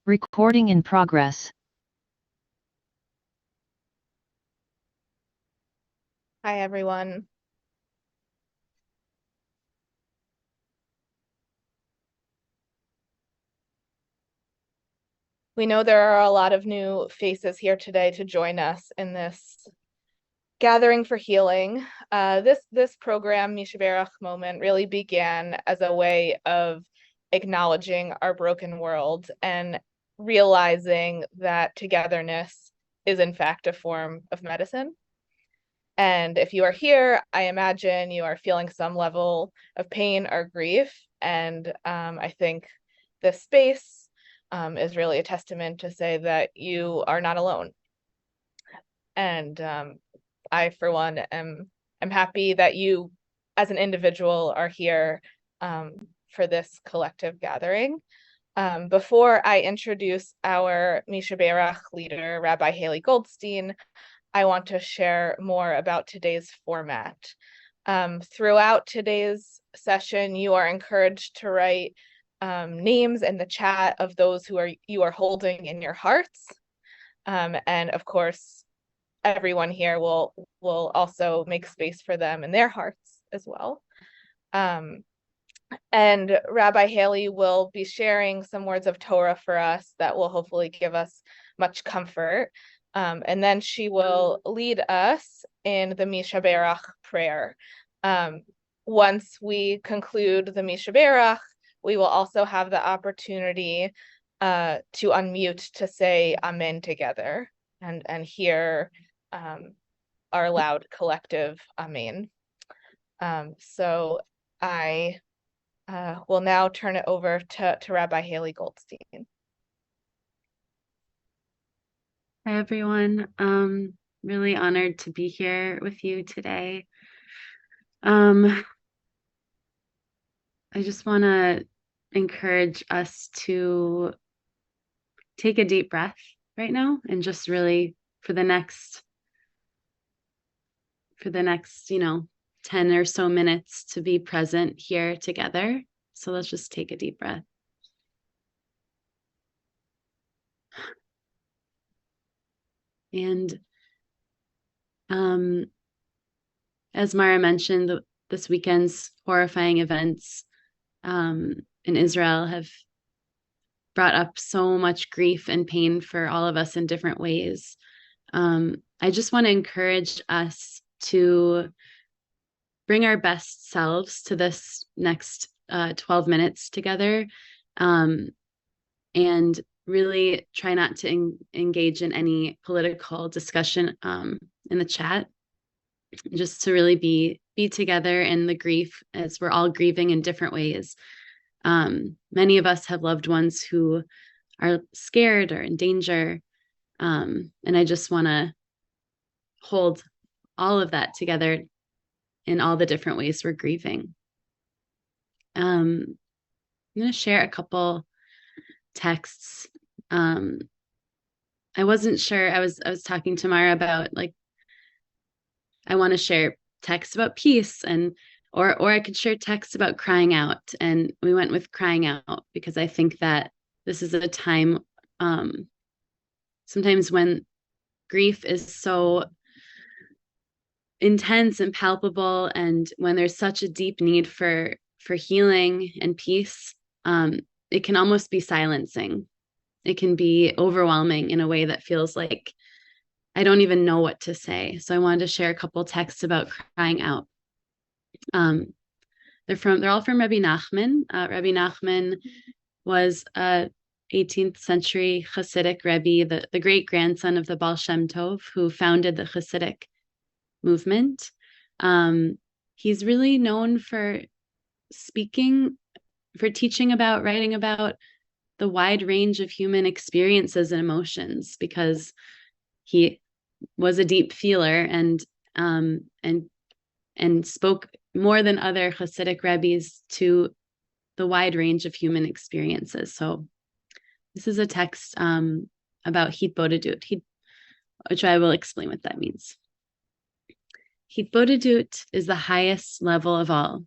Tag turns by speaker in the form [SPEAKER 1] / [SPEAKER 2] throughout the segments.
[SPEAKER 1] Recording in progress.
[SPEAKER 2] Hi, everyone. We know there are a lot of new faces here today to join us in this gathering for healing. This program, Mishaberach Moment, really began as a way of acknowledging our broken world and realizing that togetherness is in fact a form of medicine. And if you are here, I imagine you are feeling some level of pain or grief. And I think this space is really a testament to say that you are not alone. And I, for one, am happy that you, as an individual, are here for this collective gathering. Before I introduce our Mishaberach leader, Rabbi Hayley Goldstein, I want to share more about today's format. Throughout today's session, you are encouraged to write names in the chat of those you are holding in your hearts. And of course, everyone here will also make space for them in their hearts as well. And Rabbi Hayley will be sharing some words of Torah for us that will hopefully give us much comfort. And then she will lead us in the Mishaberach prayer. Once we conclude the Mishaberach, we will also have the opportunity to unmute to say Amen together and hear our loud collective Amen. So I will now turn it over to Rabbi Hayley Goldstein.
[SPEAKER 3] Hi, everyone. Really honored to be here with you today. I just want to encourage us to take a deep breath right now and just really for the next 10 or so minutes to be present here together. So let's just take a deep breath. And as Mara mentioned, this weekend's horrifying events in Israel have brought up so much grief and pain for all of us in different ways. I just want to encourage us to bring our best selves to this next 12 minutes together, and really try not to engage in any political discussion in the chat, just to really be together in the grief as we're all grieving in different ways. Many of us have loved ones who are scared or in danger, and I just want to hold all of that together in all the different ways we're grieving. I'm going to share a couple texts. I wasn't sure. I was talking to Mara about I want to share texts about peace or I could share texts about crying out, and we went with crying out because I think that this is a time sometimes when grief is so intense and palpable, and when there's such a deep need for healing and peace, it can almost be silencing. It can be overwhelming in a way that feels like I don't even know what to say. So I wanted to share a couple texts about crying out. They're all from Rabbi Nachman. Rabbi Nachman was a 18th century Hasidic Rebbe, the great grandson of the Baal Shem Tov, who founded the Hasidic movement. He's really known for teaching about, writing about the wide range of human experiences and emotions, because he was a deep feeler and spoke more than other Hasidic Rebbes to the wide range of human experiences. So this is a text about hisbodus, which I will explain what that means. Hisbodus is the highest level of all,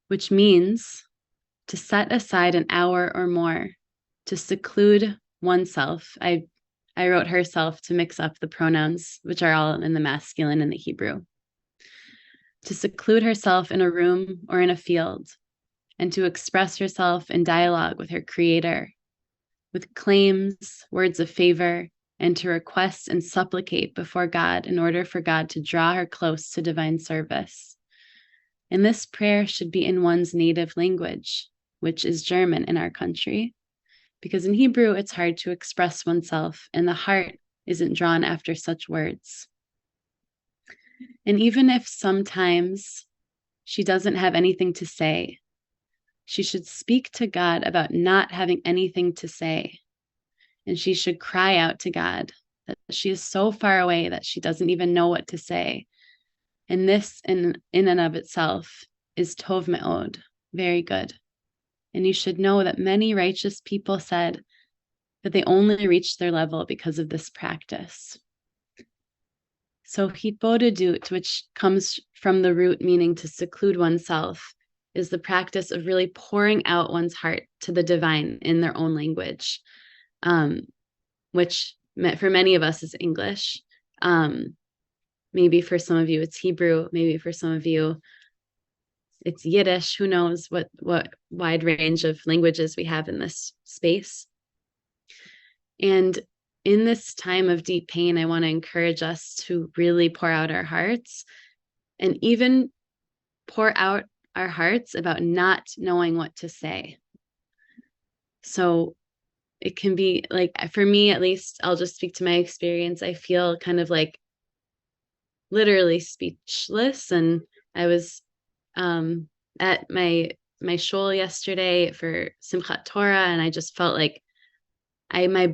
[SPEAKER 3] which means to set aside an hour or more to seclude oneself. I wrote herself to mix up the pronouns, which are all in the masculine in the Hebrew. To seclude herself in a room or in a field, and to express herself in dialogue with her creator, with claims, words of favor, and to request and supplicate before God in order for God to draw her close to divine service. And this prayer should be in one's native language, which is German in our country, because in Hebrew, it's hard to express oneself, and the heart isn't drawn after such words. And even if sometimes she doesn't have anything to say, she should speak to God about not having anything to say. And she should cry out to God that she is so far away that she doesn't even know what to say. And this in and of itself is tov me'od, very good. And you should know that many righteous people said that they only reached their level because of this practice. So hisbodus, which comes from the root meaning to seclude oneself, is the practice of really pouring out one's heart to the divine in their own language, which for many of us is English. Maybe for some of you it's Hebrew. Maybe for some of you it's Yiddish. Who knows what wide range of languages we have in this space. And in this time of deep pain, I want to encourage us to really pour out our hearts, and even pour out our hearts about not knowing what to say. So it can be like, for me at least, I'll just speak to my experience. I feel kind of like literally speechless. And I was at my shul yesterday for Simchat Torah, and I just felt like my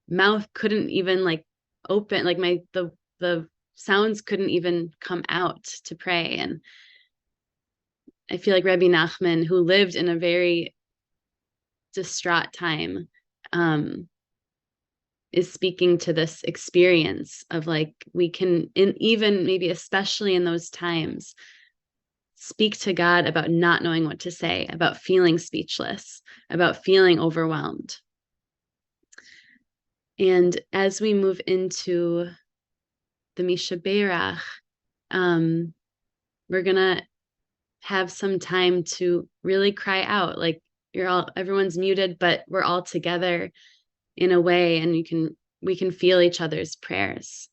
[SPEAKER 3] mouth couldn't even like open, like the sounds couldn't even come out to pray. And I feel like Rabbi Nachman, who lived in a very distraught time, is speaking to this experience of like, we can, even maybe especially in those times, speak to God about not knowing what to say, about feeling speechless, about feeling overwhelmed. And as we move into the Mishaberach, we're gonna have some time to really cry out. Like everyone's muted, but we're all together in a way, and we can feel each other's prayers.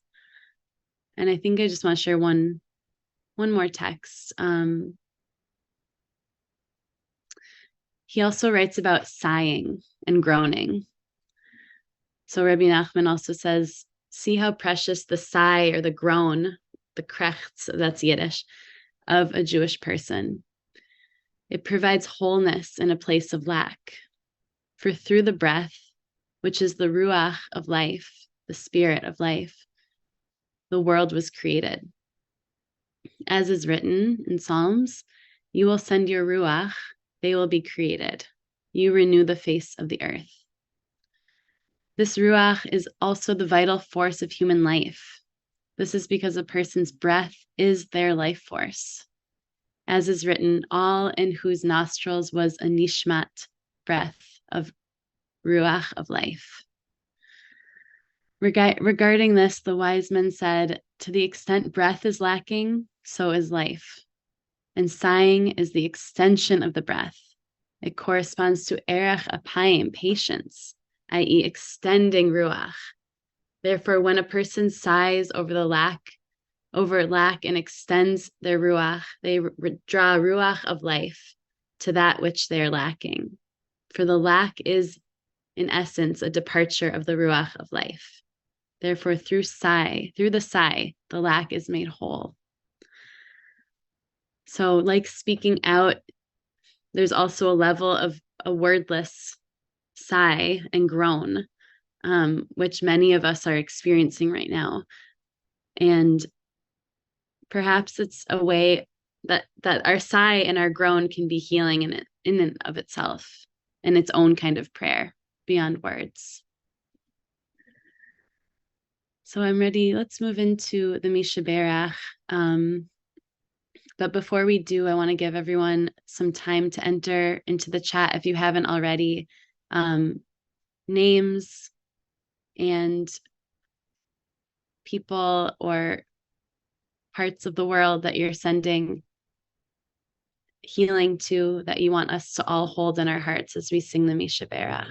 [SPEAKER 3] And I think I just want to share one more text. He also writes about sighing and groaning. So Rabbi Nachman also says, see how precious the sigh or the groan, the krechts, that's Yiddish, of a Jewish person. It provides wholeness in a place of lack. For through the breath, which is the ruach of life, the spirit of life, the world was created. As is written in Psalms, you will send your ruach, they will be created. You renew the face of the earth. This ruach is also the vital force of human life. This is because a person's breath is their life force. As is written, all in whose nostrils was a nishmat, breath of ruach of life. Regarding this, the wise men said, to the extent breath is lacking, so is life. And sighing is the extension of the breath. It corresponds to erech apayim, patience, i.e. extending ruach. Therefore, when a person sighs over lack and extends their ruach, they draw ruach of life to that which they are lacking. For the lack is, in essence, a departure of the ruach of life. Therefore, through the sigh, the lack is made whole. So, like speaking out, there's also a level of a wordless sigh and groan, which many of us are experiencing right now. And perhaps it's a way that our sigh and our groan can be healing in and of itself, in its own kind of prayer beyond words. So I'm ready. Let's move into the Mishaberach. But before we do, I want to give everyone some time to enter into the chat if you haven't already. names and people or parts of the world that you're sending healing to, that you want us to all hold in our hearts as we sing the Mishaberach.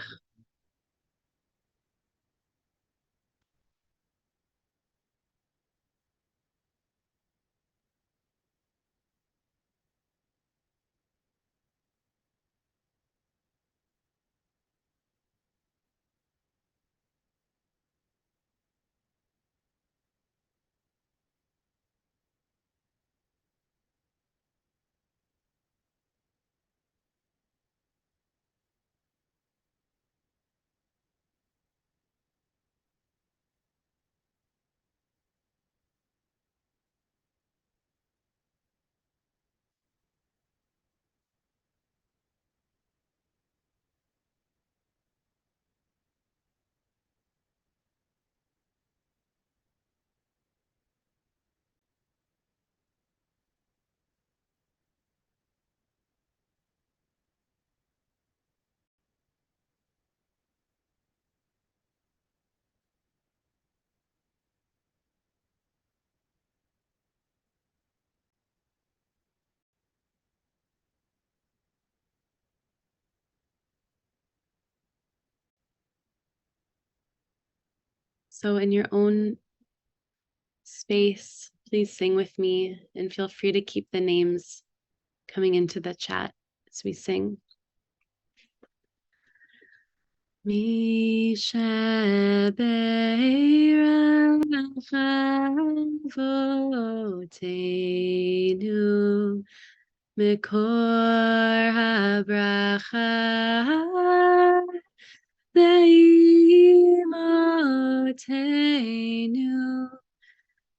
[SPEAKER 3] So in your own space, please sing with me and feel free to keep the names coming into the chat as we sing. Mishaberachavoteinu Mekor habracha Leimotenu.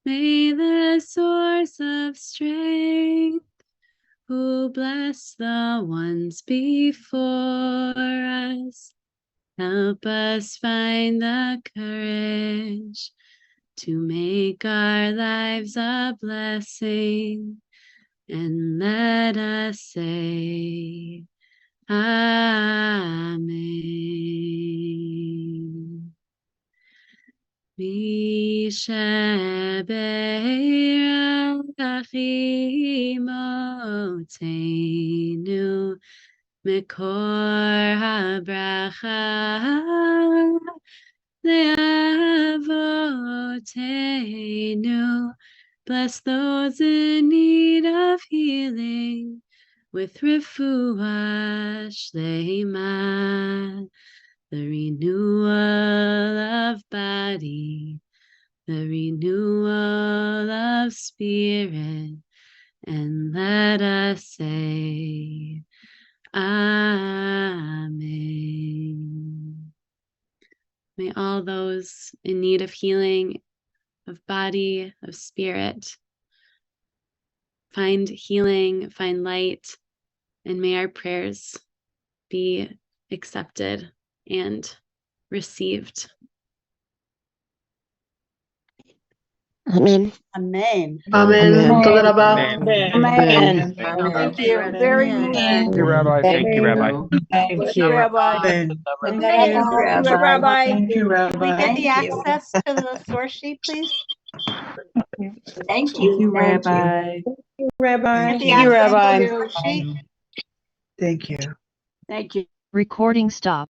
[SPEAKER 3] May the source of strength, who bless the ones before us, help us find the courage to make our lives a blessing, and let us say Amen. Mishaberachimoteinu Mekor habracha leavoteinu. Bless those in need of healing with refuah shlema, the renewal of body, the renewal of spirit, and let us say Amen. May all those in need of healing, of body, of spirit, find healing, find light, and may our prayers be accepted and received.
[SPEAKER 4] Amen.
[SPEAKER 5] Amen.
[SPEAKER 6] Amen. Toda rabba.
[SPEAKER 7] Amen.
[SPEAKER 5] Thank you. Very moving.
[SPEAKER 7] Thank
[SPEAKER 6] you, Rabbi. Thank you, Rabbi.
[SPEAKER 5] Thank you, Rabbi.
[SPEAKER 6] Amen.
[SPEAKER 5] And thank you, Rabbi.
[SPEAKER 6] Thank you,
[SPEAKER 5] Can we get
[SPEAKER 6] Rabbi.
[SPEAKER 5] the access to the source sheet, please?
[SPEAKER 7] Thank you, Rabbi.
[SPEAKER 6] Rabbi.
[SPEAKER 5] Get the access to the sheet.
[SPEAKER 6] Thank you.
[SPEAKER 5] Thank you.
[SPEAKER 1] Recording stop.